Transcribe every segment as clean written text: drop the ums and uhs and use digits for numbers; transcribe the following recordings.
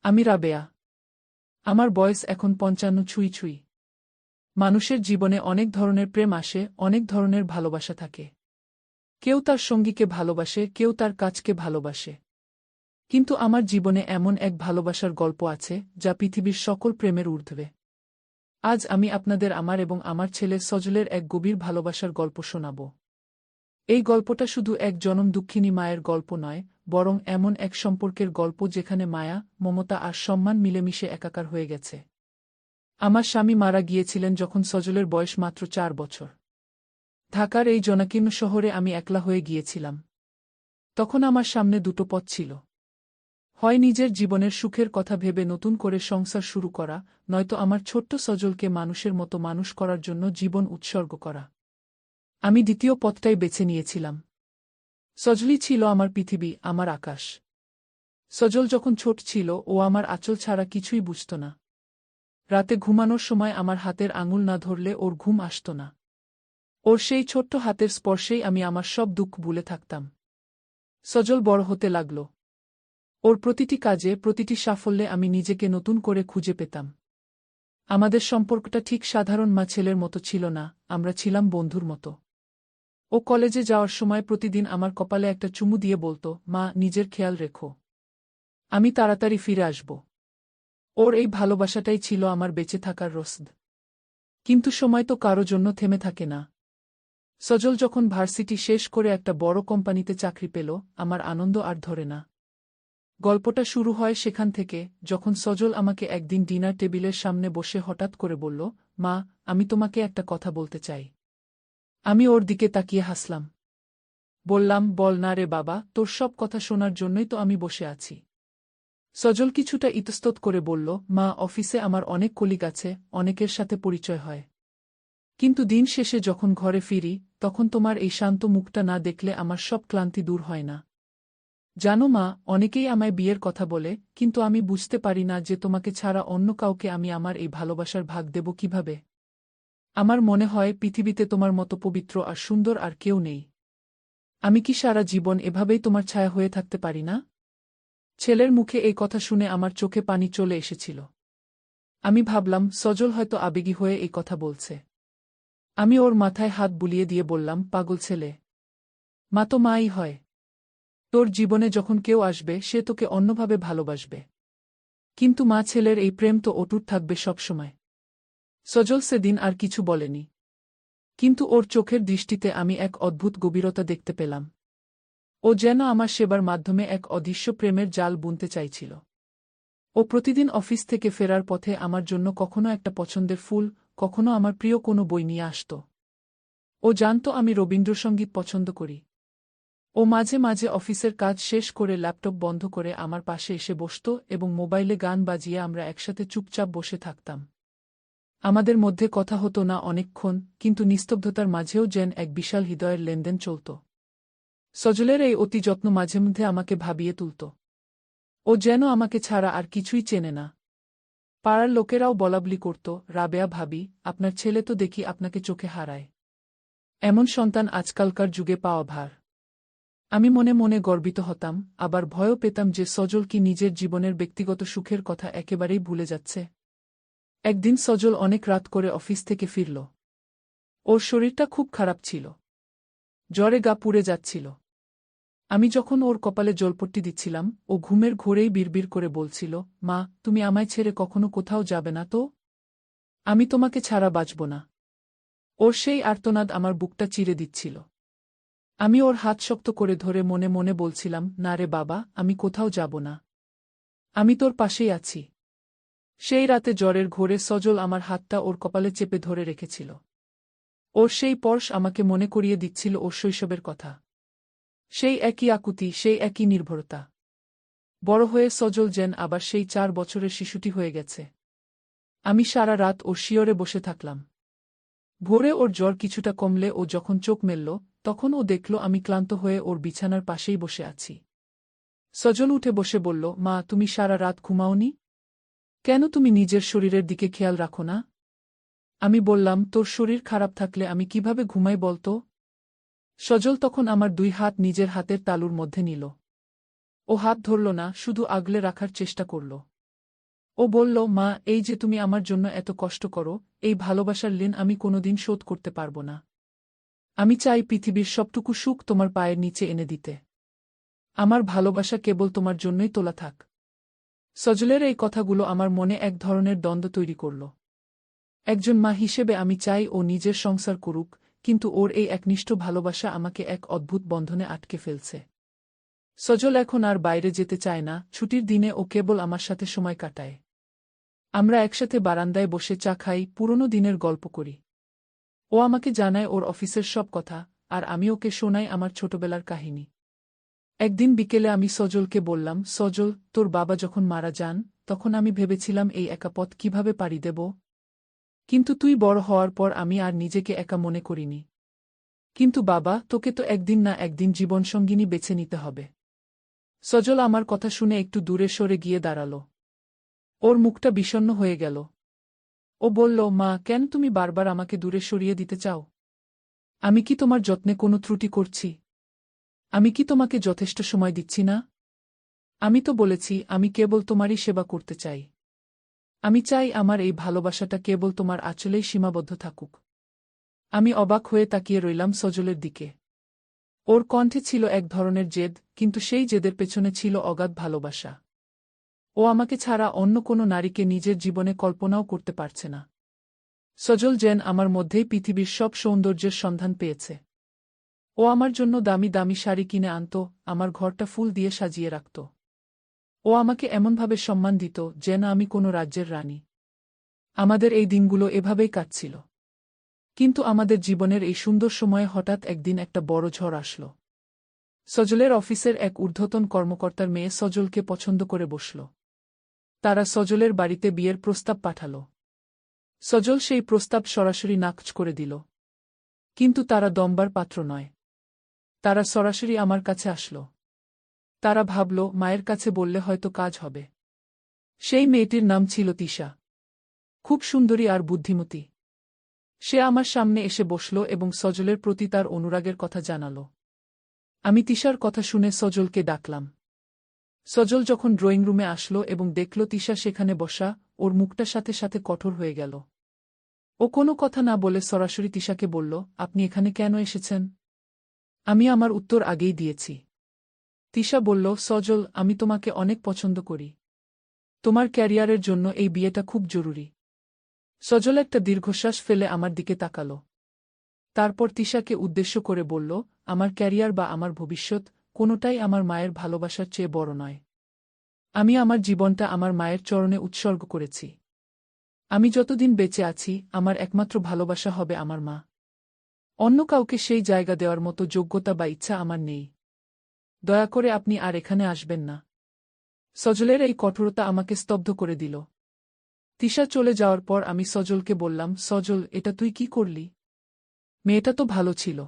আমি রাবেয়া। আমার বয়স এখন ৫৫ ছুঁই ছুঁই। মানুষের জীবনে অনেক ধরনের প্রেম আসে, অনেক ধরনের ভালোবাসা থাকে। কেউ তার সঙ্গীকে ভালোবাসে, কেউ তার কাজকে ভালোবাসে। কিন্তু আমার জীবনে এমন এক ভালোবাসার গল্প আছে, যা পৃথিবীর সকল প্রেমের ঊর্ধ্বে। আজ আমি আপনাদের আমার এবং আমার ছেলে সজলের এক গভীর ভালোবাসার গল্প শোনাব। এই গল্পটা শুধু এক জনম দুঃখিনী মায়ের গল্প নয়, বরং এমন এক সম্পর্কের গল্প যেখানে মায়া, মমতা আর সম্মান মিলেমিশে একাকার হয়ে গেছে। আমার স্বামী মারা গিয়েছিলেন যখন সজলের বয়স মাত্র ৪ বছর। ঢাকার এই জনাকীর্ণ শহরে আমি একলা হয়ে গিয়েছিলাম। তখন আমার সামনে দুটো পথ ছিল। হয় নিজের জীবনের সুখের কথা ভেবে নতুন করে সংসার শুরু করা, নয়তো আমার ছোট্ট সজলকে মানুষের মতো মানুষ করার জন্য জীবন উৎসর্গ করা। আমি দ্বিতীয় পথটাই বেছে নিয়েছিলাম। সজলই ছিল আমার পৃথিবী, আমার আকাশ। সজল যখন ছোট ছিল ও আমার আঁচল ছাড়া কিছুই বুঝত না। রাতে ঘুমানোর সময় আমার হাতের আঙুল না ধরলে ওর ঘুম আসত না। ওর সেই ছোট্ট হাতের স্পর্শেই আমি আমার সব দুঃখ ভুলে থাকতাম। সজল বড় হতে লাগল। ওর প্রতিটি কাজে, প্রতিটি সাফল্যে আমি নিজেকে নতুন করে খুঁজে পেতাম। আমাদের সম্পর্কটা ঠিক সাধারণ মা ছেলের মতো ছিল না, আমরা ছিলাম বন্ধুর মতো। ও কলেজে যাওয়ার সময় প্রতিদিন আমার কপালে একটা চুমু দিয়ে বলতো, মা, নিজের খেয়াল রেখো। আমি তাড়াতাড়ি ফিরে আসব। ওর এই ভালোবাসাটাই ছিল আমার বেঁচে থাকার রসদ। কিন্তু সময় তো কারো জন্য থেমে থাকে না। সজল যখন ভার্সিটি শেষ করে একটা বড় কোম্পানিতে চাকরি পেল, আমার আনন্দ আর ধরে না। গল্পটা শুরু হয় সেখান থেকে, যখন সজল আমাকে একদিন ডিনার টেবিলের সামনে বসে হঠাৎ করে বলল, মা, আমি তোমাকে একটা কথা বলতে চাই। আমি ওর দিকে তাকিয়ে হাসলাম। বললাম, বল না রে বাবা, তোর সব কথা শোনার জন্যই তো আমি বসে আছি। সজল কিছুটা ইতস্তত করে বলল, মা, অফিসে আমার অনেক কলিগ আছে, অনেকের সাথে পরিচয় হয়। কিন্তু দিন শেষে যখন ঘরে ফিরি, তখন তোমার এই শান্ত মুখটা না দেখলে আমার সব ক্লান্তি দূর হয় না। জানো মা, অনেকেই আমায় বিয়ের কথা বলে, কিন্তু আমি বুঝতে পারি না যে তোমাকে ছাড়া অন্য কাউকে আমি আমার এই ভালোবাসার ভাগ দেব কিভাবে। আমার মনে হয় পৃথিবীতে তোমার মতো পবিত্র আর সুন্দর আর কেউ নেই। আমি কি সারা জীবন এভাবেই তোমার ছায়া হয়ে থাকতে পারি না? ছেলের মুখে এই কথা শুনে আমার চোখে পানি চলে এসেছিল। আমি ভাবলাম, সজল হয়তো আবেগী হয়ে এই কথা বলছে। আমি ওর মাথায় হাত বুলিয়ে দিয়ে বললাম, পাগল ছেলে। মা তো মাই হয়। তোর জীবনে যখন কেউ আসবে সে তোকে অন্যভাবে ভালোবাসবে। কিন্তু মা ছেলের এই প্রেম তো অটুট থাকবে সবসময়। সজল সেদিন আর কিছু বলেনি। কিন্তু ওর চোখের দৃষ্টিতে আমি এক অদ্ভুত গভীরতা দেখতে পেলাম। ও যেন আমার সেবার মাধ্যমে এক অদৃশ্য প্রেমের জাল বুনতে চাইছিল। ও প্রতিদিন অফিস থেকে ফেরার পথে আমার জন্য কখনো একটা পছন্দের ফুল, কখনো আমার প্রিয় কোনো বই নিয়ে আসত। ও জানত আমি রবীন্দ্রসঙ্গীত পছন্দ করি। ও মাঝে মাঝে অফিসের কাজ শেষ করে ল্যাপটপ বন্ধ করে আমার পাশে এসে বসত এবং মোবাইলে গান বাজিয়ে আমরা একসাথে চুপচাপ বসে থাকতাম। আমাদের মধ্যে কথা হতো না অনেকক্ষণ, কিন্তু নিস্তব্ধতার মাঝেও যেন এক বিশাল হৃদয়ের লেনদেন চলত। সজলের এই অতি যত্ন মাঝে মধ্যে আমাকে ভাবিয়ে তুলত। ও যেন আমাকে ছাড়া আর কিছুই চেনে না। পাড়ার লোকেরাও বলাবলি করত, রাবেয়া ভাবি, আপনার ছেলে তো দেখি আপনাকে চোখে হারায়। এমন সন্তান আজকালকার যুগে পাওয়া ভার। আমি মনে মনে গর্বিত হতাম, আবার ভয়ও পেতাম যে সজল কি নিজের জীবনের ব্যক্তিগত সুখের কথা একেবারেই ভুলে যাচ্ছে। একদিন সজল অনেক রাত করে অফিস থেকে ফিরল। ওর শরীরটা খুব খারাপ ছিল। জ্বরে গা পুড়ে যাচ্ছিল। আমি যখন ওর কপালে জলপট্টি দিচ্ছিলাম, ও ঘুমের ঘোরেই বিড়বিড় করে বলছিল, মা, তুমি আমায় ছেড়ে কখনো কোথাও যাবে না তো? আমি তোমাকে ছাড়া বাঁচব না। ওর সেই আর্তনাদ আমার বুকটা চিরে দিচ্ছিল। আমি ওর হাত শক্ত করে ধরে মনে মনে বলছিলাম, না রে বাবা, আমি কোথাও যাব না। আমি তোর পাশেই আছি। সেই রাতে জ্বরের ঘোরে সজল আমার হাতটা ওর কপালে চেপে ধরে রেখেছিল। ওর সেই স্পর্শ আমাকে মনে করিয়ে দিচ্ছিল ওর শৈশবের কথা। সেই একই আকুতি, সেই একই নির্ভরতা। বড় হয়ে সজল যেন আবার সেই ৪ বছরের শিশুটি হয়ে গেছে। আমি সারা রাত ওর শিয়রে বসে থাকলাম। ভোরে ওর জ্বর কিছুটা কমলে ও যখন চোখ মেলল, তখন ও দেখল আমি ক্লান্ত হয়ে ওর বিছানার পাশেই বসে আছি। সজল উঠে বসে বলল, মা, তুমি সারা রাত ঘুমাওনি? কেন তুমি নিজের শরীরের দিকে খেয়াল রাখো না? আমি বললাম, তোর শরীর খারাপ থাকলে আমি কিভাবে ঘুমাই বলতো? সজল তখন আমার 2 হাত নিজের হাতের তালুর মধ্যে নিল। ও হাত ধরল না, শুধু আগলে রাখার চেষ্টা করল। ও বলল, মা, এই যে তুমি আমার জন্য এত কষ্ট করো, এই ভালোবাসার ঋণ আমি কোনোদিন শোধ করতে পারব না। আমি চাই পৃথিবীর সবটুকু সুখ তোমার পায়ের নিচে এনে দিতে। আমার ভালোবাসা কেবল তোমার জন্যই তোলা থাক। সজলের এই কথাগুলো আমার মনে এক ধরনের দ্বন্দ্ব তৈরি করল। একজন মা হিসেবে আমি চাই ও নিজের সংসার করুক, কিন্তু ওর এই একনিষ্ঠ ভালোবাসা আমাকে এক অদ্ভুত বন্ধনে আটকে ফেলছে। সজল এখন আর বাইরে যেতে চায় না, ছুটির দিনে ও কেবল আমার সাথে সময় কাটায়। আমরা একসাথে বারান্দায় বসে চা খাই, পুরনো দিনের গল্প করি। ও আমাকে জানায় ওর অফিসের সব কথা, আর আমি ওকে শোনাই আমার ছোটবেলার কাহিনী। একদিন বিকেলে আমি সজলকে বললাম, সজল, তোর বাবা যখন মারা যান, তখন আমি ভেবেছিলাম এই একা পথ কিভাবে পাড়ি দেব। কিন্তু তুই বড় হওয়ার পর আমি আর নিজেকে একা মনে করিনি। কিন্তু বাবা, তোকে তো একদিন না একদিন জীবনসঙ্গিনী বেছে নিতে হবে। সজল আমার কথা শুনে একটু দূরে সরে গিয়ে দাঁড়াল। ওর মুখটা বিষণ্ণ হয়ে গেল। ও বলল, মা, কেন তুমি বারবার আমাকে দূরে সরিয়ে দিতে চাও? আমি কি তোমার যত্নে কোনো ত্রুটি করছি? আমি কি তোমাকে যথেষ্ট সময় দিচ্ছি না? আমি তো বলেছি আমি কেবল তোমারই সেবা করতে চাই। আমি চাই আমার এই ভালোবাসাটা কেবল তোমার আঁচলেই সীমাবদ্ধ থাকুক। আমি অবাক হয়ে তাকিয়ে রইলাম সজলের দিকে। ওর কণ্ঠে ছিল এক ধরনের জেদ, কিন্তু সেই জেদের পেছনে ছিল অগাধ ভালোবাসা। ও আমাকে ছাড়া অন্য কোনো নারীকে নিজের জীবনে কল্পনাও করতে পারছে না। সজল যেন আমার মধ্যেই পৃথিবীর সব সৌন্দর্যের সন্ধান পেয়েছে। ও আমার জন্য দামি দামি শাড়ি কিনে আনত, আমার ঘরটা ফুল দিয়ে সাজিয়ে রাখত। ও আমাকে এমনভাবে সম্মান দিত যেন আমি কোনো রাজ্যের রানী। আমাদের এই দিনগুলো এভাবেই কাটছিল। কিন্তু আমাদের জীবনের এই সুন্দর সময়ে হঠাৎ একদিন একটা বড় ঝড় আসল। সজলের অফিসের এক ঊর্ধ্বতন কর্মকর্তার মেয়ে সজলকে পছন্দ করে বসল। তারা সজলের বাড়িতে বিয়ের প্রস্তাব পাঠাল। সজল সেই প্রস্তাব সরাসরি নাকচ করে দিল। কিন্তু তারা দমবার পাত্র নয়। তারা সরাসরি আমার কাছে আসল। তারা ভাবল, মায়ের কাছে বললে হয়তো কাজ হবে। সেই মেয়েটির নাম ছিল তিশা। খুব সুন্দরী আর বুদ্ধিমতী। সে আমার সামনে এসে বসল এবং সজলের প্রতি তার অনুরাগের কথা জানাল। আমি তিশার কথা শুনে সজলকে ডাকলাম। সজল যখন ড্রয়িং রুমে আসলো এবং দেখল তিশা সেখানে বসা, ওর মুখটা সাথে সাথে কঠোর হয়ে গেল। ও কোনো কথা না বলে সরাসরি তিশাকে বলল, আপনি এখানে কেন এসেছেন? আমি আমার উত্তর আগেই দিয়েছি। তিশা বলল, সজল, আমি তোমাকে অনেক পছন্দ করি। তোমার ক্যারিয়ারের জন্য এই বিয়েটা খুব জরুরি। সজল একটা দীর্ঘশ্বাস ফেলে আমার দিকে তাকাল। তারপর তিশাকে উদ্দেশ্য করে বলল, আমার ক্যারিয়ার বা আমার ভবিষ্যৎ, কোনোটাই আমার মায়ের ভালোবাসার চেয়ে বড় নয়। আমি আমার জীবনটা আমার মায়ের চরণে উৎসর্গ করেছি। আমি যতদিন বেঁচে আছি, আমার একমাত্র ভালোবাসা হবে আমার মা। অন্য কাউকে সেই জায়গা দেওয়ার মতো যোগ্যতা বা ইচ্ছা আমার নেই। দয়া করে আপনি আর এখানে আসবেন না। সজলের এই কঠোরতা আমাকে স্তব্ধ করে দিল। তিশা চলে যাওয়ার পর আমি সজলকে বললাম, সজল, এটা তুই কি করলি? মেয়েটা তো ভালো ছিল।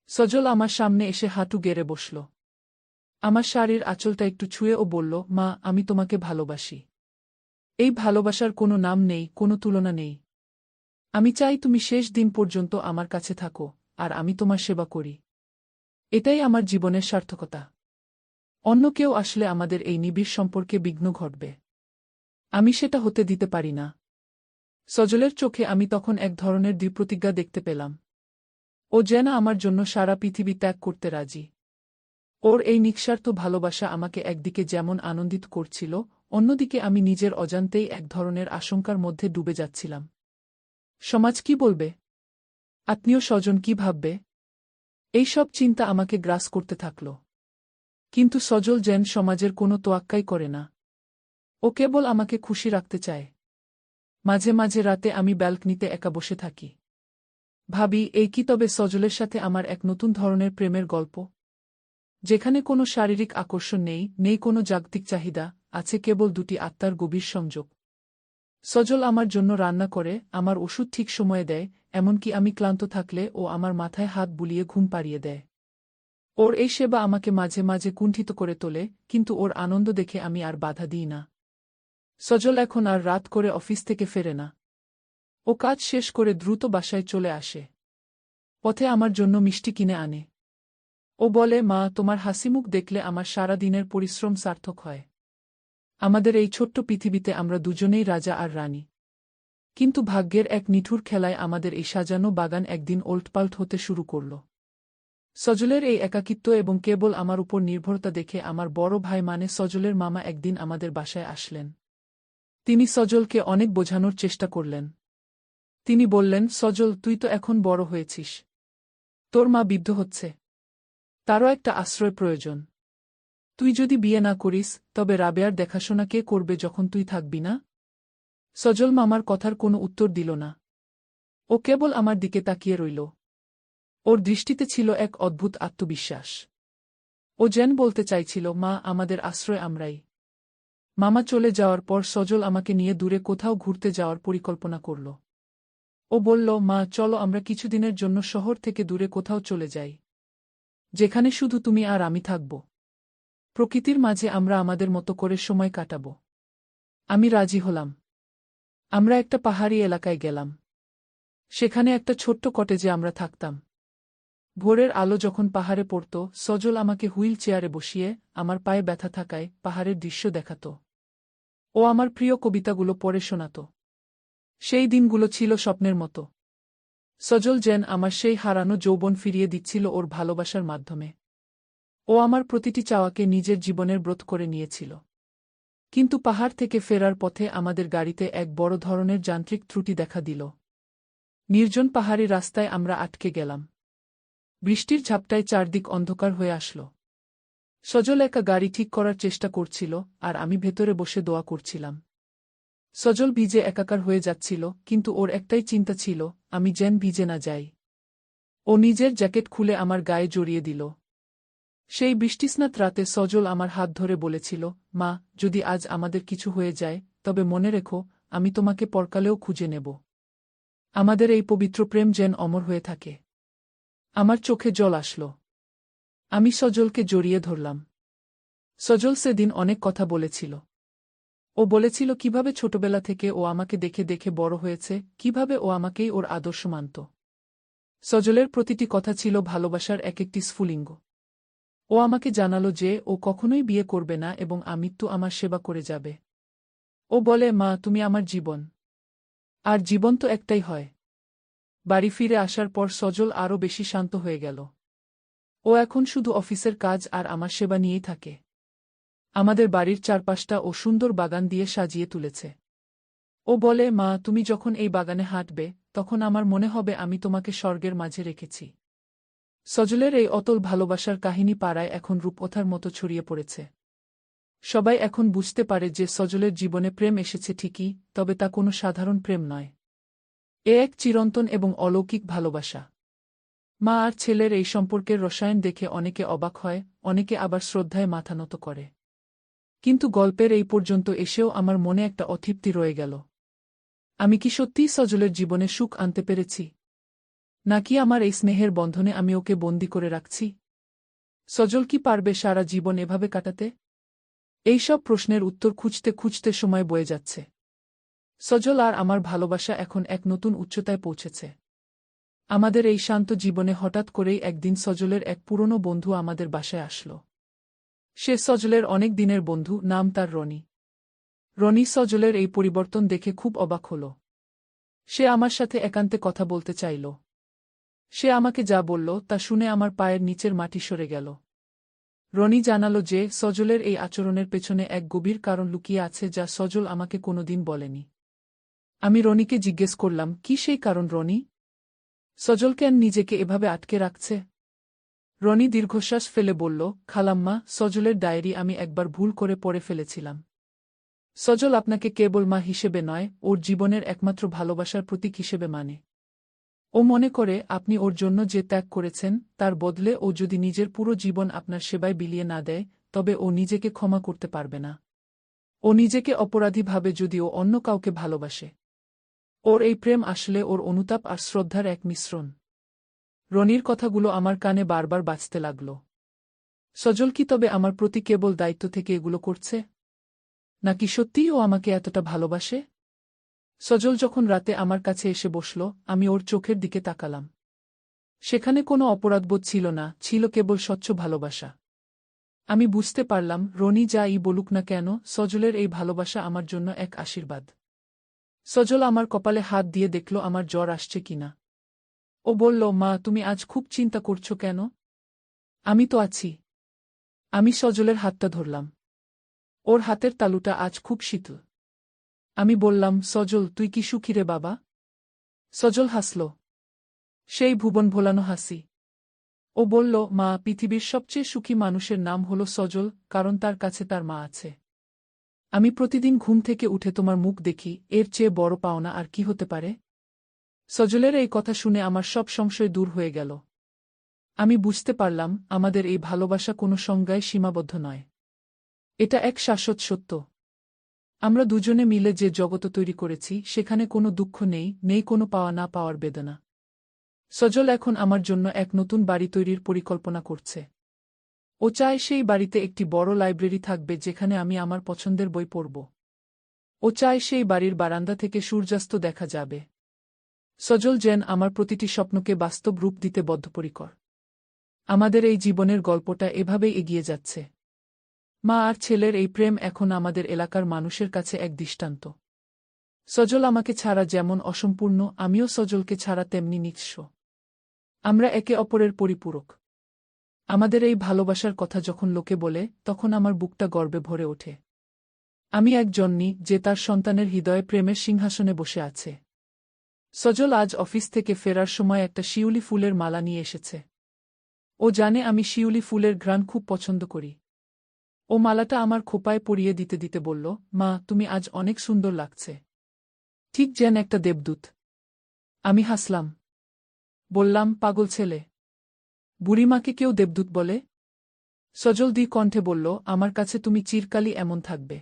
সজল আমার সামনে এসে হাঁটু গেড়ে বসল। আমার শাড়ির আঁচলটা একটু ছুঁয়ে ও বলল, মা, আমি তোমাকে ভালোবাসি। এই ভালোবাসার কোনো নাম নেই, কোনো তুলনা নেই। আমি চাই তুমি শেষ দিন পর্যন্ত আমার কাছে থাকো, আর আমি তোমার সেবা করি। এটাই আমার জীবনের সার্থকতা। অন্য কেউ আসলে আমাদের এই নিবিড় সম্পর্কে বিঘ্ন ঘটবে। আমি সেটা হতে দিতে পারি না। সজলের চোখে আমি তখন এক ধরনের দৃঢ়প্রতিজ্ঞা দেখতে পেলাম। ও যেন আমার জন্য সারা পৃথিবী ত্যাগ করতে রাজি। ওর এই নিঃস্বার্থ ভালোবাসা আমাকে একদিকে যেমন আনন্দিত করছিল, অন্যদিকে আমি নিজের অজান্তেই এক ধরনের আশঙ্কার মধ্যে ডুবে যাচ্ছিলাম। সমাজ কি বলবে? আত্মীয় স্বজন কি ভাববে? এই সব চিন্তা আমাকে গ্রাস করতে থাকল। কিন্তু সজল যেন সমাজের কোনো তোয়াক্কাই করে না। ও কেবল আমাকে খুশি রাখতে চায়। মাঝে মাঝে রাতে আমি ব্যালকনিতে একা বসে থাকি। ভাবি, এই কি তবে সজলের সাথে আমার এক নতুন ধরনের প্রেমের গল্প? যেখানে কোনো শারীরিক আকর্ষণ নেই, নেই কোনো জাগতিক চাহিদা, আছে কেবল দুটি আত্মার গভীর সংযোগ। সজল আমার জন্য রান্না করে, আমার ওষুধ ঠিক সময়ে দেয়, এমনকি আমি ক্লান্ত থাকলে ও আমার মাথায় হাত বুলিয়ে ঘুম পাড়িয়ে দেয়। ওর এই সেবা আমাকে মাঝে মাঝে কুণ্ঠিত করে তোলে, কিন্তু ওর আনন্দ দেখে আমি আর বাধা দিই না। সজল এখন আর রাত করে অফিস থেকে ফেরে না। ও কাজ শেষ করে দ্রুত বাসায় চলে আসে। পথে আমার জন্য মিষ্টি কিনে আনে। ও বলে, মা, তোমার হাসিমুখ দেখলে আমার সারা দিনের পরিশ্রম সার্থক হয়। আমাদের এই ছোট্ট পৃথিবীতে আমরা দুজনেই রাজা আর রানী। কিন্তু ভাগ্যের এক নিঠুর খেলায় আমাদের এই সাজানো বাগান একদিন ওলটপালট হতে শুরু করল। সজলের এই একাকিত্ব এবং কেবল আমার উপর নির্ভরতা দেখে আমার বড় ভাই মানে সজলের মামা একদিন আমাদের বাসায় আসলেন। তিনি সজলকে অনেক বোঝানোর চেষ্টা করলেন। তিনি বললেন, সজল, তুই তো এখন বড় হয়েছিস। তোর মা বৃদ্ধ হচ্ছে। তারও একটা আশ্রয় প্রয়োজন। তুই যদি বিয়ে না করিস তবে রাবেয়ার দেখাশোনা কে করবে যখন তুই থাকবি না? সজল মামার কথার কোনো উত্তর দিল না। ও কেবল আমার দিকে তাকিয়ে রইল। ওর দৃষ্টিতে ছিল এক অদ্ভুত আত্মবিশ্বাস। ও যেন বলতে চাইছিল, মা, আমাদের আশ্রয় আমরাই। মামা চলে যাওয়ার পর সজল আমাকে নিয়ে দূরে কোথাও ঘুরতে যাওয়ার পরিকল্পনা করল। ও বলল, মা, চলো আমরা কিছুদিনের জন্য শহর থেকে দূরে কোথাও চলে যাই, যেখানে শুধু তুমি আর আমি থাকব। প্রকৃতির মাঝে আমরা আমাদের মতো করে সময় কাটাব। আমি রাজি হলাম। আমরা একটা পাহাড়ি এলাকায় গেলাম। সেখানে একটা ছোট্ট কটেজে আমরা থাকতাম। ভোরের আলো যখন পাহাড়ে পড়ত, সজল আমাকে হুইল চেয়ারে বসিয়ে আমার পায়ে ব্যথা থাকায় পাহাড়ের দৃশ্য দেখাত। ও আমার প্রিয় কবিতাগুলো পড়ে শোনাত। সেই দিনগুলো ছিল স্বপ্নের মতো। সজল যেন আমার সেই হারানো যৌবন ফিরিয়ে দিচ্ছিল ওর ভালোবাসার মাধ্যমে। ও আমার প্রতিটি চাওয়াকে নিজের জীবনের ব্রত করে নিয়েছিল। কিন্তু পাহাড় থেকে ফেরার পথে আমাদের গাড়িতে এক বড় ধরনের যান্ত্রিক ত্রুটি দেখা দিল। নির্জন পাহাড়ি রাস্তায় আমরা আটকে গেলাম। বৃষ্টির ঝাপটায় চারদিক অন্ধকার হয়ে আসল। সজল একা গাড়ি ঠিক করার চেষ্টা করছিল, আর আমি ভেতরে বসে দোয়া করছিলাম। সজল ভিজে একাকার হয়ে যাচ্ছিল, কিন্তু ওর একটাই চিন্তা ছিল, আমি যেন ভিজে না যাই। ও নিজের জ্যাকেট খুলে আমার গায়ে জড়িয়ে দিল। সেই বৃষ্টিস্নাত রাতে সজল আমার হাত ধরে বলেছিল, মা, যদি আজ আমাদের কিছু হয়ে যায়, তবে মনে রেখো, আমি তোমাকে পরকালেও খুঁজে নেব। আমাদের এই পবিত্র প্রেম যেন অমর হয়ে থাকে। আমার চোখে জল আসল। আমি সজলকে জড়িয়ে ধরলাম। সজল সেদিন অনেক কথা বলেছিল। ও বলেছিল কিভাবে ছোটবেলা থেকে ও আমাকে দেখে দেখে বড় হয়েছে, কিভাবে ও আমাকেই ওর আদর্শ মানত। সজলের প্রতিটি কথা ছিল ভালোবাসার এক একটি স্ফুলিঙ্গ। ও আমাকে জানালো যে ও কখনোই বিয়ে করবে না এবং আমৃত্যু আমার সেবা করে যাবে। ও বলে, মা, তুমি আমার জীবন। আর জীবন তো একটাই হয়। বাড়ি ফিরে আসার পর সজল আরও বেশি শান্ত হয়ে গেল। ও এখন শুধু অফিসের কাজ আর আমার সেবা নিয়েই থাকে। আমাদের বাড়ির চারপাশটা ও সুন্দর বাগান দিয়ে সাজিয়ে তুলেছে। ও বলে, মা, তুমি যখন এই বাগানে হাঁটবে, তখন আমার মনে হবে আমি তোমাকে স্বর্গের মাঝে রেখেছি। সজলের এই অতল ভালোবাসার কাহিনী পাড়ায় এখন রূপকথার মতো ছড়িয়ে পড়েছে। সবাই এখন বুঝতে পারে যে সজলের জীবনে প্রেম এসেছে ঠিকই, তবে তা কোনো সাধারণ প্রেম নয়। এ এক চিরন্তন এবং অলৌকিক ভালোবাসা। মা আর ছেলের এই সম্পর্কের রসায়ন দেখে অনেকে অবাক হয়, অনেকে আবার শ্রদ্ধায় মাথা নত করে। কিন্তু গল্পের এই পর্যন্ত এসেও আমার মনে একটা অতৃপ্তি রয়ে গেল। আমি কি সত্যিই সজলের জীবনে সুখ আনতে পেরেছি? নাকি আমার এই স্নেহের বন্ধনে আমি ওকে বন্দী করে রাখছি? সজল কি পারবে সারা জীবন এভাবে কাটাতে? এইসব প্রশ্নের উত্তর খুঁজতে খুঁজতে সময় বয়ে যাচ্ছে। সজল আর আমার ভালোবাসা এখন এক নতুন উচ্চতায় পৌঁছেছে। আমাদের এই শান্ত জীবনে হঠাৎ করেই একদিন সজলের এক পুরনো বন্ধু আমাদের বাসায় আসল। সে সজলের অনেক দিনের বন্ধু, নাম তার রনি। রনি সজলের এই পরিবর্তন দেখে খুব অবাক হল। সে আমার সাথে একান্তে কথা বলতে চাইল। সে আমাকে যা বলল তা শুনে আমার পায়ের নিচের মাটি সরে গেল। রনি জানালো যে সজলের এই আচরণের পেছনে এক গভীর কারণ লুকিয়ে আছে যা সজল আমাকে কোনোদিন বলেনি। আমি রনিকে জিজ্ঞেস করলাম, কি সেই কারণ রনি? সজল কেন নিজেকে এভাবে আটকে রাখছে? রনি দীর্ঘশ্বাস ফেলে বলল, খালাম্মা, সজলের ডায়েরি আমি একবার ভুল করে পড়ে ফেলেছিলাম। সজল আপনাকে কেবল মা হিসেবে নয়, ওর জীবনের একমাত্র ভালোবাসার প্রতীক হিসেবে মানে। ও মনে করে আপনি ওর জন্য যে ত্যাগ করেছেন, তার বদলে ও যদি নিজের পুরো জীবন আপনার সেবায় বিলিয়ে না দেয়, তবে ও নিজেকে ক্ষমা করতে পারবে না। ও নিজেকে অপরাধী ভাবে যদি ও অন্য কাউকে ভালোবাসে। ওর এই প্রেম আসলে ওর অনুতাপ আর শ্রদ্ধার এক মিশ্রণ। রনির কথাগুলো আমার কানে বারবার বাজতে লাগল। সজল কি তবে আমার প্রতি কেবল দায়িত্ব থেকে এগুলো করছে? নাকি সত্যিই ও আমাকে এতটা ভালোবাসে? সজল যখন রাতে আমার কাছে এসে বসল, আমি ওর চোখের দিকে তাকালাম। সেখানে কোনো অপরাধবোধ ছিল না, ছিল কেবল স্বচ্ছ ভালোবাসা। আমি বুঝতে পারলাম, রনি যা-ই বলুক না কেন, সজলের এই ভালোবাসা আমার জন্য এক আশীর্বাদ। সজল আমার কপালে হাত দিয়ে দেখল আমার জ্বর আসছে কিনা। ও বলল, মা তুমি আজ খুব চিন্তা করছো কেন? আমি তো আছি। আমি সজলের হাতটা ধরলাম। ওর হাতের তালুটা আজ খুব শীতল। আমি বললাম, সজল তুই কি সুখী রে বাবা? সজল হাসল। সেই ভুবন ভোলানো হাসি। ও বলল, মা পৃথিবীর সবচেয়ে সুখী মানুষের নাম হল সজল, কারণ তার কাছে তার মা আছে। আমি প্রতিদিন ঘুম থেকে উঠে তোমার মুখ দেখি, এর চেয়ে বড় পাওনা আর কি হতে পারে? সজলের এই কথা শুনে আমার সব সংশয় দূর হয়ে গেল। আমি বুঝতে পারলাম, আমাদের এই ভালোবাসা কোনো সংজ্ঞায় সীমাবদ্ধ নয়। এটা এক শাশ্বত সত্য। আমরা দুজনে মিলে যে জগৎ তৈরি করেছি সেখানে কোনো দুঃখ নেই, নেই কোনো পাওয়া না পাওয়ার বেদনা। সজল এখন আমার জন্য এক নতুন বাড়ি তৈরির পরিকল্পনা করছে। ও চায় সেই বাড়িতে একটি বড় লাইব্রেরি থাকবে যেখানে আমি আমার পছন্দের বই পড়ব। ও চায় সেই বাড়ির বারান্দা থেকে সূর্যাস্ত দেখা যাবে। সজল যেন আমার প্রতিটি স্বপ্নকে বাস্তব রূপ দিতে বদ্ধপরিকর। আমাদের এই জীবনের গল্পটা এভাবেই এগিয়ে যাচ্ছে। মা আর ছেলের এই প্রেম এখন আমাদের এলাকার মানুষের কাছে এক দৃষ্টান্ত। সজল আমাকে ছাড়া যেমন অসম্পূর্ণ, আমিও সজলকে ছাড়া তেমনি নিঃস্ব। আমরা একে অপরের পরিপূরক। আমাদের এই ভালোবাসার কথা যখন লোকে বলে, তখন আমার বুকটা গর্বে ভরে ওঠে। আমি এক জননী যে তার সন্তানের হৃদয়ে প্রেমের সিংহাসনে বসে আছে। সজল আজ অফিস থেকে ফেরার সময় একটা শিউলি ফুলের মালা নিয়ে এসেছে। ও জানে আমি শিউলি ফুলের ঘ্রাণ খুব পছন্দ করি। ও মালাটা আমার খোঁপায় পরিয়ে দিতে দিতে বলল, মা তুমি আজ অনেক সুন্দর লাগছে। ঠিক যেন একটা দেবদূত। আমি হাসলাম। বললাম, পাগল ছেলে। বুড়িমাকে কেউ দেবদূত বলে? সজল কণ্ঠে বলল, আমার কাছে তুমি চিরকালই এমন থাকবে।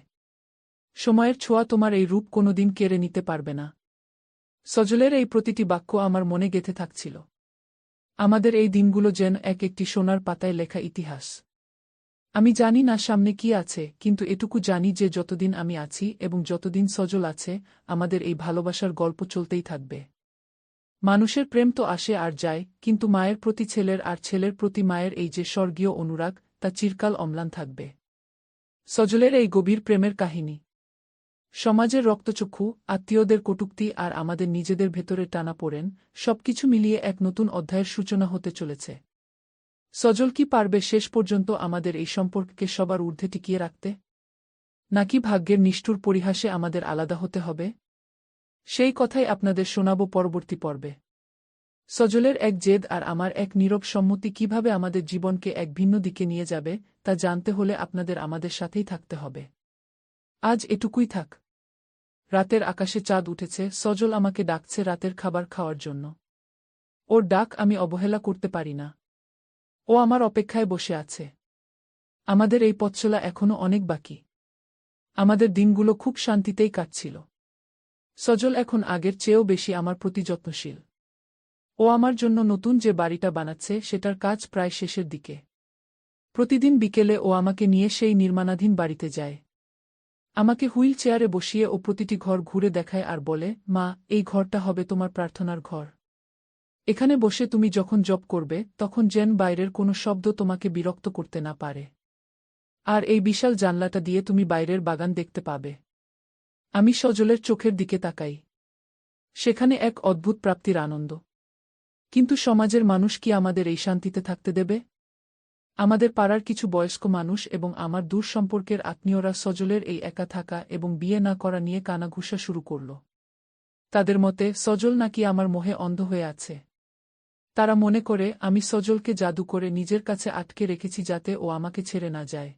সময়ের ছোঁয়া তোমার এই রূপ কোনোদিন কেড়ে নিতে পারবে না। সজলের এই প্রতিটি বাক্য আমার মনে গেঁথে থাকছিল। আমাদের এই দিনগুলো যেন এক একটি সোনার পাতায় লেখা ইতিহাস। আমি জানি না সামনে কি আছে, কিন্তু এটুকু জানি যে যতদিন আমি আছি এবং যতদিন সজল আছে, আমাদের এই ভালোবাসার গল্প চলতেই থাকবে। মানুষের প্রেম তো আসে আর যায়, কিন্তু মায়ের প্রতি ছেলের আর ছেলের প্রতি মায়ের এই যে স্বর্গীয় অনুরাগ, তা চিরকাল অম্লান থাকবে। সজলের এই গভীর প্রেমের কাহিনী সমাজের রক্তচক্ষু, আত্মীয়দের কটূক্তি আর আমাদের নিজেদের ভেতরে টানাপোড়েন, সবকিছু মিলিয়ে এক নতুন অধ্যায়ের সূচনা হতে চলেছে। সজল কি পারবে শেষ পর্যন্ত আমাদের এই সম্পর্ককে সবার ঊর্ধ্বে টিকিয়ে রাখতে? নাকি ভাগ্যের নিষ্ঠুর পরিহাসে আমাদের আলাদা হতে হবে? সেই কথাই আপনাদের শোনাব পরবর্তী পর্বে। সজলের এক জেদ আর আমার এক নীরব সম্মতি কিভাবে আমাদের জীবনকে এক ভিন্ন দিকে নিয়ে যাবে, তা জানতে হলে আপনাদের আমাদের সাথেই থাকতে হবে। আজ এটুকুই থাক। রাতের আকাশে চাঁদ উঠেছে, সজল আমাকে ডাকছে রাতের খাবার খাওয়ার জন্য। ওর ডাক আমি অবহেলা করতে পারি না। ও আমার অপেক্ষায় বসে আছে। আমাদের এই পথচলা এখনো অনেক বাকি। আমাদের দিনগুলো খুব শান্তিতেই কাটছিল। সজল এখন আগের চেয়েও বেশি আমার প্রতি যত্নশীল। ও আমার জন্য নতুন যে বাড়িটা বানাচ্ছে সেটার কাজ প্রায় শেষের দিকে। প্রতিদিন বিকেলে ও আমাকে নিয়ে সেই নির্মাণাধীন বাড়িতে যায়। আমাকে হুইল চেয়ারে বসিয়ে ও প্রতিটি ঘর ঘুরে দেখায় আর বলে, মা এই ঘরটা হবে তোমার প্রার্থনার ঘর। এখানে বসে তুমি যখন জপ করবে তখন যেন বাইরের কোনো শব্দ তোমাকে বিরক্ত করতে না পারে। আর এই বিশাল জানলাটা দিয়ে তুমি বাইরের বাগান দেখতে পাবে। আমি সজলের চোখের দিকে তাকাই। সেখানে এক অদ্ভুত প্রাপ্তির আনন্দ। কিন্তু সমাজের মানুষ কি আমাদের এই শান্তিতে থাকতে দেবে? আমাদের পাড়ার কিছু বয়স্ক মানুষ এবং আমার দূর সম্পর্কের আত্মীয়রা সজলের এই একা থাকা এবং বিয়ে না করা নিয়ে কানাঘুষা শুরু করল। তাদের মতে সজল নাকি আমার মোহে অন্ধ হয়ে আছে। তারা মনে করে আমি সজলকে জাদু করে নিজের কাছে আটকে রেখেছি যাতে ও আমাকে ছেড়ে না যায়।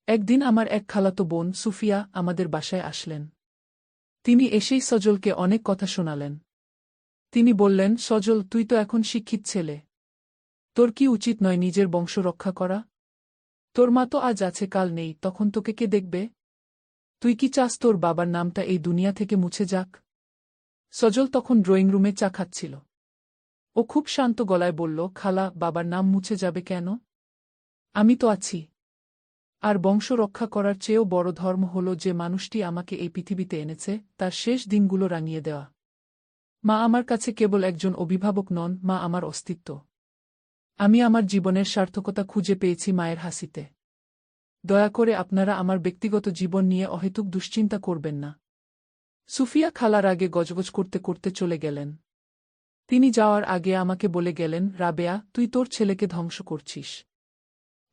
একদিন আমার এক খালাতো বোন সুফিয়া আমাদের বাসায় আসলেন। তিনি এসেই সজলকে অনেক কথা শোনালেন। তিনি বললেন, সজল তুই তো এখন শিক্ষিত ছেলে। তোর কি উচিত নয় নিজের বংশ রক্ষা করা? তোর মা তো আজ আছে কাল নেই, তখন তোকে কে দেখবে? তুই কি চাস তোর বাবার নামটা এই দুনিয়া থেকে মুছে যাক? সজল তখন ড্রয়িং রুমে চা খাচ্ছিল। ও খুব শান্ত গলায় বলল, খালা বাবার নাম মুছে যাবে কেন? আমি তো আছি। আর বংশ রক্ষা করার চেয়েও বড় ধর্ম হল যে মানুষটি আমাকে এই পৃথিবীতে এনেছে তার শেষ দিনগুলো রাঙিয়ে দেওয়া। মা আমার কাছে কেবল একজন অভিভাবক নন, মা আমার অস্তিত্ব। আমি আমার জীবনের সার্থকতা খুঁজে পেয়েছি মায়ের হাসিতে। দয়া করে আপনারা আমার ব্যক্তিগত জীবন নিয়ে অহেতুক দুশ্চিন্তা করবেন না। সুফিয়া খালা রাগে গজগজ করতে করতে চলে গেলেন। তিনি যাওয়ার আগে আমাকে বলে গেলেন, রাবেয়া, তুই তোর ছেলেকে ধ্বংস করছিস।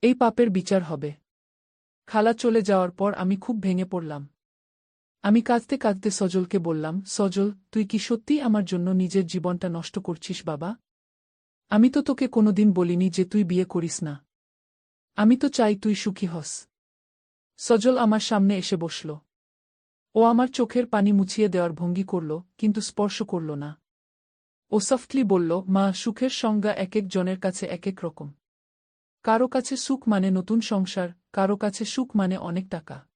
এই পাপের বিচার হবে। খালা চলে যাওয়ার পর আমি খুব ভেঙে পড়লাম। আমি কাঁদতে কাঁদতে সজলকে বললাম, সজল, তুই কি সত্যিই আমার জন্য নিজের জীবনটা নষ্ট করছিস বাবা? আমি তো তোকে কোনোদিন বলিনি যে তুই বিয়ে করিস না। আমি তো চাই তুই সুখী হস। সজল আমার সামনে এসে বসল। ও আমার চোখের পানি মুছিয়ে দেওয়ার ভঙ্গি করল, কিন্তু স্পর্শ করল না। ও সফটলি বলল, মা, সুখের সংজ্ঞা এক এক জনের কাছে এক এক রকম। কারো কাছে সুখ মানে নতুন সংসার, কারো কাছে সুখ মানে অনেক টাকা।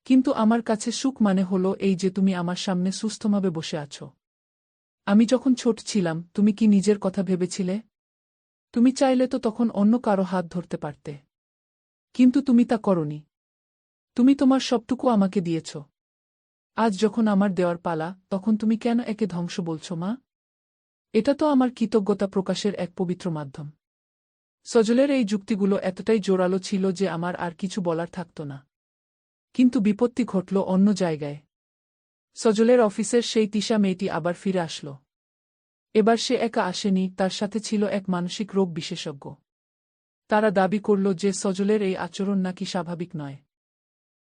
কিন্তু আমার কাছে সুখ মানে হলো এই যে তুমি আমার সামনে সুস্থভাবে বসে আছো। আমি যখন ছোট ছিলাম, তুমি কি নিজের কথা ভেবেছিলে? তুমি চাইলে তো তখন অন্য কারো হাত ধরতে পারতে। কিন্তু তুমি তা করনি। তুমি তোমার সবটুকু আমাকে দিয়েছ। আজ যখন আমার দেওয়ার পালা, তখন তুমি কেন একে ধ্বংস বলছো মা? এটা তো আমার কৃতজ্ঞতা প্রকাশের এক পবিত্র মাধ্যম। সজলের এই যুক্তিগুলো এতটাই জোরালো ছিল যে আমার আর কিছু বলার থাকত না। কিন্তু বিপত্তি ঘটল অন্য জায়গায়। সজলের অফিসের সেই তিশা মেয়েটি আবার ফিরে আসল। এবার সে একা আসেনি, তার সাথে ছিল এক মানসিক রোগ বিশেষজ্ঞ। তারা দাবি করল যে সজলের এই আচরণ নাকি স্বাভাবিক নয়।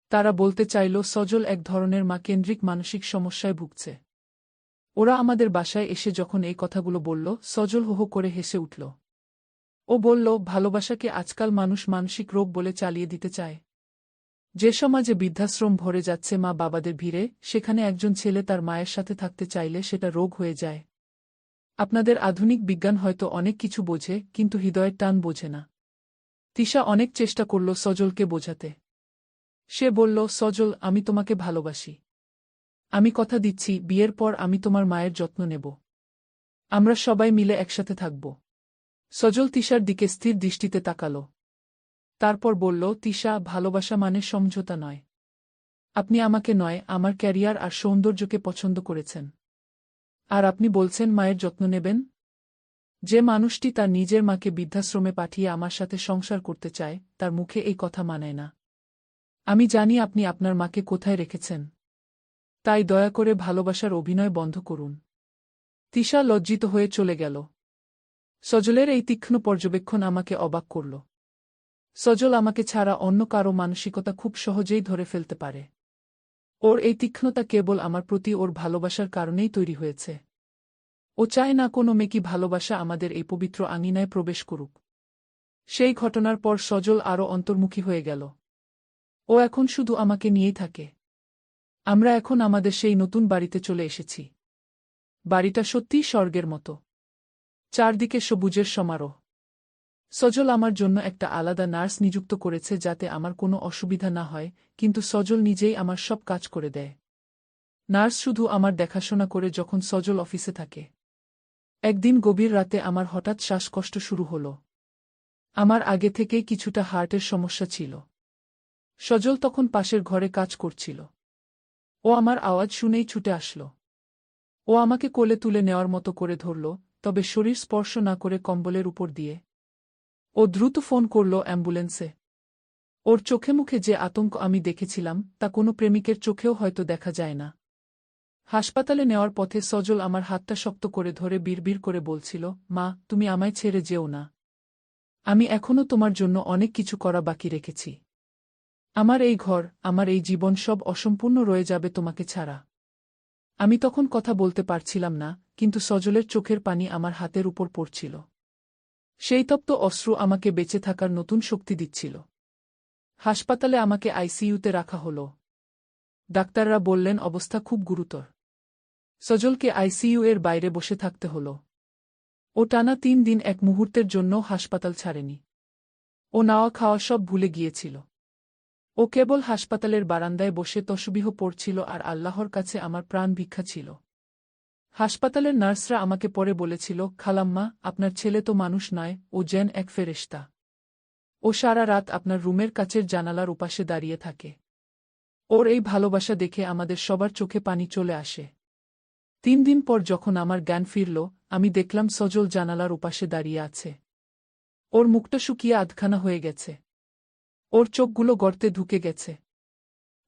তারা বলতে চাইল সজল এক ধরনের মা-কেন্দ্রিক মানসিক সমস্যায় ভুগছে। ওরা আমাদের বাসায় এসে যখন এই কথাগুলো বলল, সজল হো হো করে হেসে উঠল। ও বলল, ভালোবাসাকে আজকাল মানুষ মানসিক রোগ বলে চালিয়ে দিতে চায়। যে সমাজে বৃদ্ধাশ্রম ভরে যাচ্ছে মা বাবাদের ভিড়ে, সেখানে একজন ছেলে তার মায়ের সাথে থাকতে চাইলে সেটা রোগ হয়ে যায়। আপনাদের আধুনিক বিজ্ঞান হয়তো অনেক কিছু বোঝে, কিন্তু হৃদয়ের টান বোঝে না। তিশা অনেক চেষ্টা করল সজলকে বোঝাতে। সে বলল, সজল, আমি তোমাকে ভালোবাসি। আমি কথা দিচ্ছি, বিয়ের পর আমি তোমার মায়ের যত্ন নেব। আমরা সবাই মিলে একসাথে থাকব। সজল তিশার দিকে স্থির দৃষ্টিতে তাকাল। তারপর বলল, তিশা, ভালোবাসা মানে সমঝোতা নয়। আপনি আমাকে নয়, আমার ক্যারিয়ার আর সৌন্দর্যকে পছন্দ করেছেন। আর আপনি বলছেন মায়ের যত্ন নেবেন? যে মানুষটি তার নিজের মাকে বৃদ্ধাশ্রমে পাঠিয়ে আমার সাথে সংসার করতে চায়, তার মুখে এই কথা মানায় না। আমি জানি আপনি আপনার মাকে কোথায় রেখেছেন। তাই দয়া করে ভালোবাসার অভিনয় বন্ধ করুন। তিশা লজ্জিত হয়ে চলে গেল। সজলের এই তীক্ষ্ণ পর্যবেক্ষণ আমাকে অবাক করল। সজল আমাকে ছাড়া অন্য কারো মানসিকতা খুব সহজেই ধরে ফেলতে পারে। ওর এই তীক্ষ্ণতা কেবল আমার প্রতি ওর ভালোবাসার কারণেই তৈরি হয়েছে। ও চায় না কোনো মেকি ভালোবাসা আমাদের এই পবিত্র আঙিনায় প্রবেশ করুক। সেই ঘটনার পর সজল আরও অন্তর্মুখী হয়ে গেল। ও এখন শুধু আমাকে নিয়েই থাকে। আমরা এখন আমাদের সেই নতুন বাড়িতে চলে এসেছি। বাড়িটা সত্যিই স্বর্গের মতো। চারদিকে সবুজের সমারোহ। সজল আমার জন্য একটা আলাদা নার্স নিযুক্ত করেছে যাতে আমার কোনো অসুবিধা না হয়, কিন্তু সজল নিজেই আমার সব কাজ করে দেয়। নার্স শুধু আমার দেখাশোনা করে যখন সজল অফিসে থাকে। একদিন গভীর রাতে আমার হঠাৎ শ্বাসকষ্ট শুরু হলো। আমার আগে থেকেই কিছুটা হার্টের সমস্যা ছিল। সজল তখন পাশের ঘরে কাজ করছিল। ও আমার আওয়াজ শুনেই ছুটে আসল। ও আমাকে কোলে তুলে নেওয়ার মতো করে ধরল, তবে শরীর স্পর্শ না করে কম্বলের উপর দিয়ে। ও দ্রুত ফোন করল অ্যাম্বুলেন্সে। ওর চোখে মুখে যে আতঙ্ক আমি দেখেছিলাম, তা কোনো প্রেমিকের চোখেও হয়তো দেখা যায় না। হাসপাতালে নেওয়ার পথে সজল আমার হাতটা শক্ত করে ধরে বিড়বিড় করে বলছিল, মা, তুমি আমায় ছেড়ে যেও না। আমি এখনো তোমার জন্য অনেক কিছু করা বাকি রেখেছি। আমার এই ঘর, আমার এই জীবন সব অসম্পূর্ণ রয়ে যাবে তোমাকে ছাড়া। আমি তখন কথা বলতে পারছিলাম না, কিন্তু সজলের চোখের পানি আমার হাতের উপর পড়ছিল। সেই তপ্ত অশ্রু আমাকে বেঁচে থাকার নতুন শক্তি দিচ্ছিল। হাসপাতালে আমাকে আইসিইউতে রাখা হলো। ডাক্তাররা বললেন অবস্থা খুব গুরুতর। সজলকে আইসিইউ এর বাইরে বসে থাকতে হলো। ও টানা 3 দিন এক মুহূর্তের জন্য হাসপাতাল ছাড়েনি। ও নাওয়া খাওয়া সব ভুলে গিয়েছিল। ও কেবল হাসপাতালের বারান্দায় বসে তসবিহ পড়ছিল আর আল্লাহর কাছে আমার প্রাণ ভিক্ষা ছিল। হাসপাতালের নার্সরা আমাকে পরে বলেছিল, খালাম্মা, আপনার ছেলে তো মানুষ নয়, ও যেন এক ফেরেশতা। ও সারা রাত আপনার রুমের কাচের জানালার উপাশে দাঁড়িয়ে থাকে। ওর এই ভালোবাসা দেখে আমাদের সবার চোখে পানি চলে আসে। 3 দিন পর যখন আমার জ্ঞান ফিরল, আমি দেখলাম সজল জানালার উপাশে দাঁড়িয়ে আছে। ওর মুখটা শুকিয়ে আধখানা হয়ে গেছে। ও ওর চোখগুলো গর্তে ঢুকে গেছে।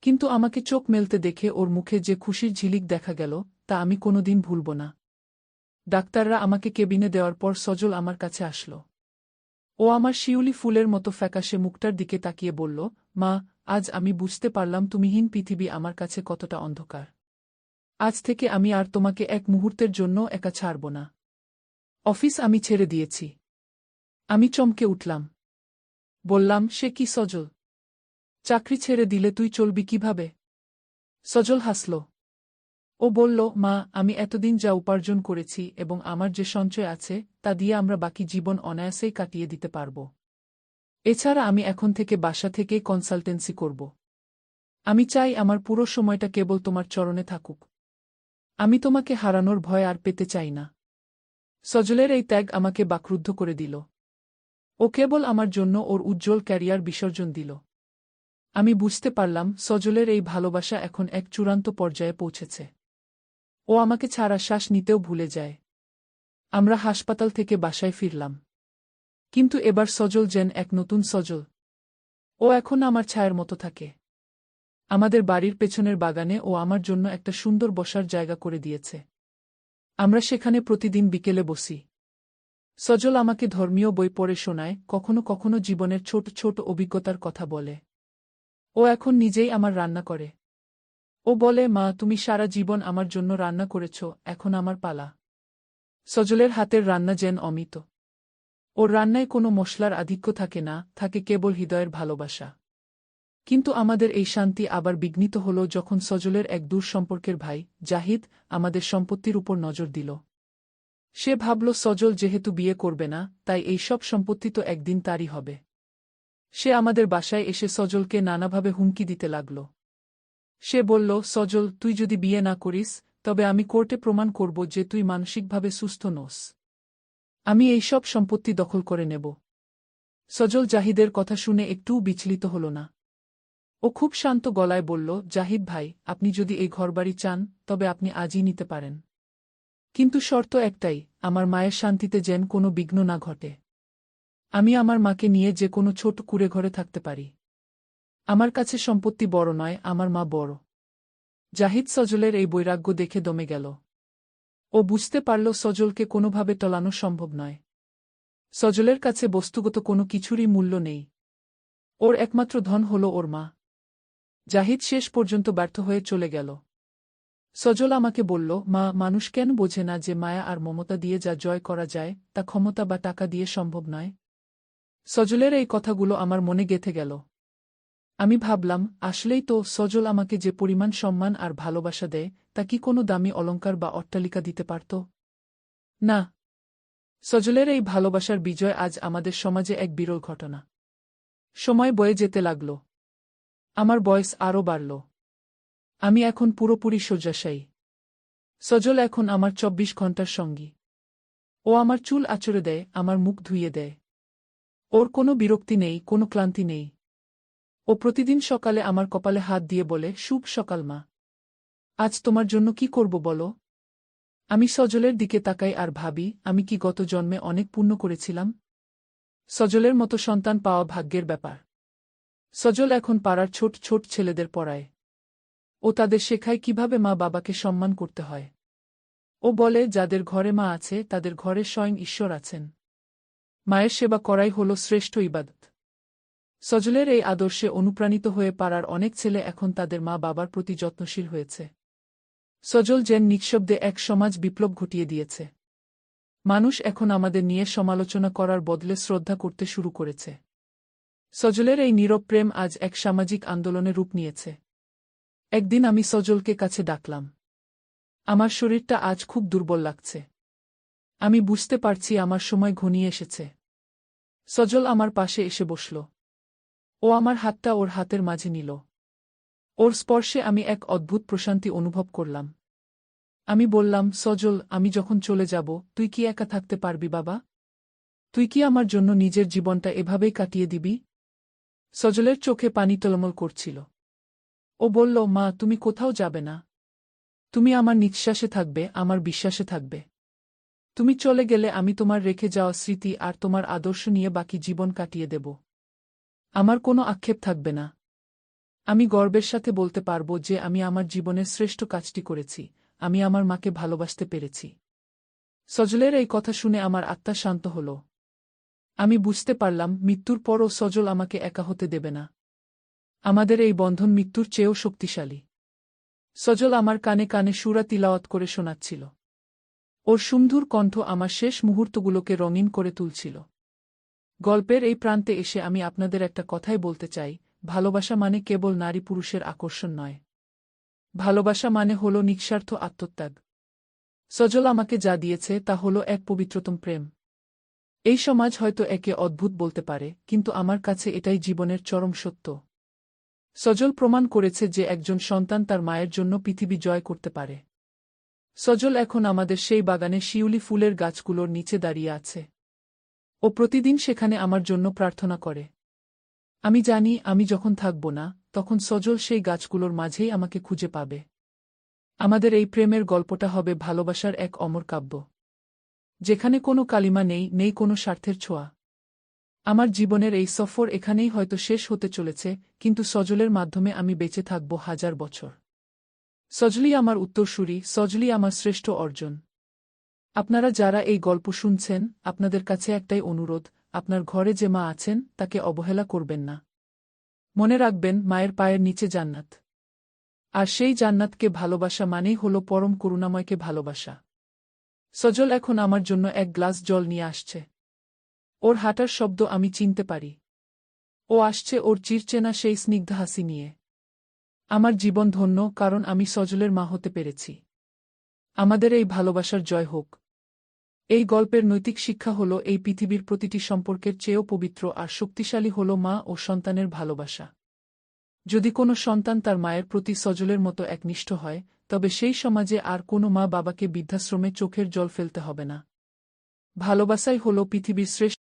কিন্তু আমাকে চোখ মেলতে দেখে ওর মুখে যে খুশির ঝিলিক দেখা গেল, তা আমি কোনোদিন ভুলব না। ডাক্তাররা আমাকে কেবিনে দেওয়ার পর সজল আমার কাছে আসল। ও আমার শিউলি ফুলের মতো ফ্যাকাশে মুখটার দিকে তাকিয়ে বলল, মা, আজ আমি বুঝতে পারলাম তুমিহীন পৃথিবী আমার কাছে কতটা অন্ধকার। আজ থেকে আমি আর তোমাকে এক মুহূর্তের জন্য একা ছাড়ব না। অফিস আমি ছেড়ে দিয়েছি। আমি চমকে উঠলাম। বললাম, সে কি সজল? চাকরি ছেড়ে দিলে তুই চলবি কিভাবে? সজল হাসল। ও বলল, মা, আমি এতদিন যা উপার্জন করেছি এবং আমার যে সঞ্চয় আছে তা দিয়ে আমরা বাকি জীবন অনায়াসেই কাটিয়ে দিতে পারব। এছাড়া আমি এখন থেকে বাসা থেকেই কনসালটেন্সি করব। আমি চাই আমার পুরো সময়টা কেবল তোমার চরণে থাকুক। আমি তোমাকে হারানোর ভয় আর পেতে চাই না। সজলের এই ত্যাগ আমাকে বাকরুদ্ধ করে দিল। ও কেবল আমার জন্য ওর উজ্জ্বল ক্যারিয়ার বিসর্জন দিল। আমি বুঝতে পারলাম সজলের এই ভালোবাসা এখন এক চূড়ান্ত পর্যায়ে পৌঁছেছে। ও আমাকে ছাড়া শ্বাস নিতেও ভুলে যায়। আমরা হাসপাতাল থেকে বাসায় ফিরলাম। কিন্তু এবার সজল যেন এক নতুন সজল। ও এখন আমার ছায়ার মতো থাকে। আমাদের বাড়ির পেছনের বাগানে ও আমার জন্য একটা সুন্দর বসার জায়গা করে দিয়েছে। আমরা সেখানে প্রতিদিন বিকেলে বসি। সজল আমাকে ধর্মীয় বই পড়ে শোনায়, কখনো কখনো জীবনের ছোট ছোট অভিজ্ঞতার কথা বলে। ও এখন নিজেই আমার রান্না করে। ও বলে, মা, তুমি সারা জীবন আমার জন্য রান্না করেছ, এখন আমার পালা। সজলের হাতের রান্না যেন অমিত। ওর রান্নায় কোনো মশলার আধিক্য থাকে না, থাকে কেবল হৃদয়ের ভালোবাসা। কিন্তু আমাদের এই শান্তি আবার বিঘ্নিত হল যখন সজলের এক দূর সম্পর্কের ভাই, জাহিদ, আমাদের সম্পত্তির উপর নজর দিল। সে ভাবল সজল যেহেতু বিয়ে করবে না, তাই এই সব সম্পত্তি তো একদিন তারই হবে। সে আমাদের বাসায় এসে সজলকে নানাভাবে হুমকি দিতে লাগল। সে বলল, সজল, তুই যদি বিয়ে না করিস, তবে আমি কোর্টে প্রমাণ করব যে তুই মানসিকভাবে সুস্থ নোস। আমি এই সব সম্পত্তি দখল করে নেব। সজল জাহিদের কথা শুনে একটুও বিচলিত হল না। ও খুব শান্ত গলায় বলল, জাহিদ ভাই, আপনি যদি এই ঘরবাড়ি চান, তবে আপনি আজই নিতে পারেন। কিন্তু শর্ত একটাই, আমার মায়ের শান্তিতে যেন কোনো বিঘ্ন না ঘটে। আমি আমার মাকে নিয়ে যে কোনো ছোট কুঁড়ে ঘরে থাকতে পারি। আমার কাছে সম্পত্তি বড় নয়, আমার মা বড়। জাহিদ সজলের এই বৈরাগ্য দেখে দমে গেল। ও বুঝতে পারল সজলকে কোনোভাবে টলানো সম্ভব নয়। সজলের কাছে বস্তুগত কোনো কিছুরই মূল্য নেই। ওর একমাত্র ধন হল ওর মা। জাহিদ শেষ পর্যন্ত ব্যর্থ হয়ে চলে গেল। সজল আমাকে বলল, মা, মানুষ কেন বোঝে না যে মায়া আর মমতা দিয়ে যা জয় করা যায় তা ক্ষমতা বা টাকা দিয়ে সম্ভব নয়? সজলের এই কথাগুলো আমার মনে গেঁথে গেল। আমি ভাবলাম, আসলেই তো, সজল আমাকে যে পরিমাণ সম্মান আর ভালোবাসা দেয়, তা কি কোনো দামি অলংকার বা অট্টালিকা দিতে পারত? না। সজলের এই ভালোবাসার বিজয় আজ আমাদের সমাজে এক বিরল ঘটনা। সময় বয়ে যেতে লাগল। আমার বয়স আরও বাড়ল। আমি এখন পুরোপুরি শয্যাশায়ী। সজল এখন আমার ২৪ ঘন্টার সঙ্গী। ও আমার চুল আঁচড়ে দেয়, আমার মুখ ধুইয়ে দেয়। ওর কোনো বিরক্তি নেই, কোনো ক্লান্তি নেই। ও প্রতিদিন সকালে আমার কপালে হাত দিয়ে বলে, শুভ সকাল মা। আজ তোমার জন্য কি করব বলো? আমি সজলের দিকে তাকাই আর ভাবি, আমি কি গত জন্মে অনেক পুণ্য করেছিলাম? সজলের মতো সন্তান পাওয়া ভাগ্যের ব্যাপার। সজল এখন পাড়ার ছোট ছোট ছেলেদের পড়ায়। ও তাদের শেখায় কিভাবে মা বাবাকে সম্মান করতে হয়। ও বলে, যাদের ঘরে মা আছে তাদের ঘরে স্বয়ং ঈশ্বর আছেন। মায়ের সেবা করাই হল শ্রেষ্ঠ ইবাদত। সজলের এই আদর্শে অনুপ্রাণিত হয়ে পাড়ার অনেক ছেলে এখন তাদের মা বাবার প্রতি যত্নশীল হয়েছে। সজল যেন নিঃশব্দে এক সমাজ বিপ্লব ঘটিয়ে দিয়েছে। মানুষ এখন আমাদের নিয়ে সমালোচনা করার বদলে শ্রদ্ধা করতে শুরু করেছে। সজলের এই নীরব প্রেম আজ এক সামাজিক আন্দোলনে রূপ নিয়েছে। একদিন আমি সজলকে কাছে ডাকলাম। আমার শরীরটা আজ খুব দুর্বল লাগছে। আমি বুঝতে পারছি আমার সময় ঘনিয়ে এসেছে। সজল আমার পাশে এসে বসল। ও আমার হাতটা ওর হাতের মাঝে নিল। ওর স্পর্শে আমি এক অদ্ভুত প্রশান্তি অনুভব করলাম। আমি বললাম, সজল, আমি যখন চলে যাব, তুই কি একা থাকতে পারবি বাবা? তুই কি আমার জন্য নিজের জীবনটা এভাবেই কাটিয়ে দিবি? সজলের চোখে পানি টলমল করছিল। ও বলল, মা, তুমি কোথাও যাবে না। তুমি আমার নিঃশ্বাসে থাকবে, আমার বিশ্বাসে থাকবে। তুমি চলে গেলে আমি তোমার রেখে যাওয়া স্মৃতি আর তোমার আদর্শ নিয়ে বাকি জীবন কাটিয়ে দেব। আমার কোনো আক্ষেপ থাকবে না। আমি গর্বের সাথে বলতে পারব যে আমি আমার জীবনের শ্রেষ্ঠ কাজটি করেছি, আমি আমার মাকে ভালোবাসতে পেরেছি। সজলের এই কথা শুনে আমার আত্মা শান্ত হল। আমি বুঝতে পারলাম মৃত্যুর পরও সজল আমাকে একা হতে দেবে না। আমাদের এই বন্ধন মৃত্যুর চেয়েও শক্তিশালী। সজল আমার কানে কানে সূরা তিলাওয়াত করে শোনাচ্ছিল। ওর সুমধুর কণ্ঠ আমার শেষ মুহূর্তগুলোকে রঙিন করে তুলছিল। গল্পের এই প্রান্তে এসে আমি আপনাদের একটা কথাই বলতে চাই, ভালোবাসা মানে কেবল নারী পুরুষের আকর্ষণ নয়। ভালোবাসা মানে হল নিঃস্বার্থ আত্মত্যাগ। সজল আমাকে যা দিয়েছে তা হল এক পবিত্রতম প্রেম। এই সমাজ হয়তো একে অদ্ভুত বলতে পারে, কিন্তু আমার কাছে এটাই জীবনের চরম সত্য। সজল প্রমাণ করেছে যে একজন সন্তান তার মায়ের জন্য পৃথিবী জয় করতে পারে। সজল এখন আমাদের সেই বাগানে শিউলি ফুলের গাছগুলোর নিচে দাঁড়িয়ে আছে। ও প্রতিদিন সেখানে আমার জন্য প্রার্থনা করে। আমি জানি আমি যখন থাকব না, তখন সজল সেই গাছগুলোর মাঝেই আমাকে খুঁজে পাবে। আমাদের এই প্রেমের গল্পটা হবে ভালোবাসার এক অমর কাব্য, যেখানে কোনো কালিমা নেই, নেই কোনো স্বার্থের ছোঁয়া। আমার জীবনের এই সফর এখানেই হয়তো শেষ হতে চলেছে, কিন্তু সজলের মাধ্যমে আমি বেঁচে থাকব 1000 বছর। সজলই আমার উত্তরসূরি, সজলই আমার শ্রেষ্ঠ অর্জন। আপনারা যারা এই গল্প শুনছেন, আপনাদের কাছে একটাই অনুরোধ, আপনার ঘরে যে মা আছেন তাকে অবহেলা করবেন না। মনে রাখবেন, মায়ের পায়ের নিচে জান্নাত। আর সেই জান্নাতকে ভালোবাসা মানেই হল পরম করুণাময়কে ভালোবাসা। সজল এখন আমার জন্য এক গ্লাস জল নিয়ে আসছে। ওর হাঁটার শব্দ আমি চিনতে পারি। ও আসছে ওর চিরচেনা সেই স্নিগ্ধ হাসি নিয়ে। আমার জীবন ধন্য, কারণ আমি সজলের মা হতে পেরেছি। আমাদের এই ভালোবাসার জয় হোক। এই গল্পের নৈতিক শিক্ষা হল, এই পৃথিবীর প্রতিটি সম্পর্কের চেয়েও পবিত্র আর শক্তিশালী হল মা ও সন্তানের ভালোবাসা। যদি কোনো সন্তান তার মায়ের প্রতি সজলের মতো একনিষ্ঠ হয়, তবে সেই সমাজে আর কোনো মা বাবাকে বৃদ্ধাশ্রমে চোখের জল ফেলতে হবে না। ভালোবাসাই হল পৃথিবীর শ্রেষ্ঠ